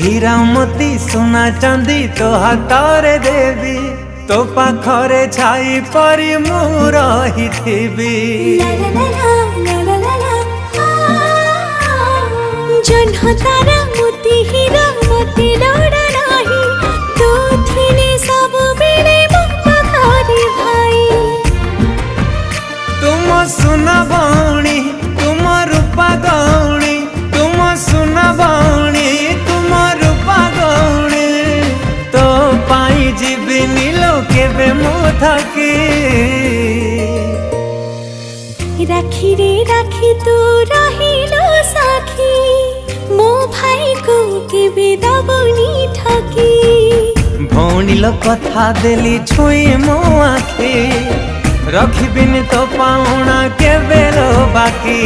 हीरा मोती सोना चांदी तो हाथरे देवी तो पाखरे छाई परी मु रहिथिबी। जन्ह तारा मोती हीरा मोती लोड़ा नाही तो थिने सब बेले मो पाखरे भाई। तुम सुना बणी तुम रूपा गौणी तुम सुना बणी तुम रूपा गौणी तो पाई जीविनी लोके बे मु थकी। राखी रे राखी तू रहिलो साखी मो भाई को केबे दबनी ठकी। भौणी लो कथा देली छुई मो आखी रखिबिन तो पाउना के बेलो बाकी।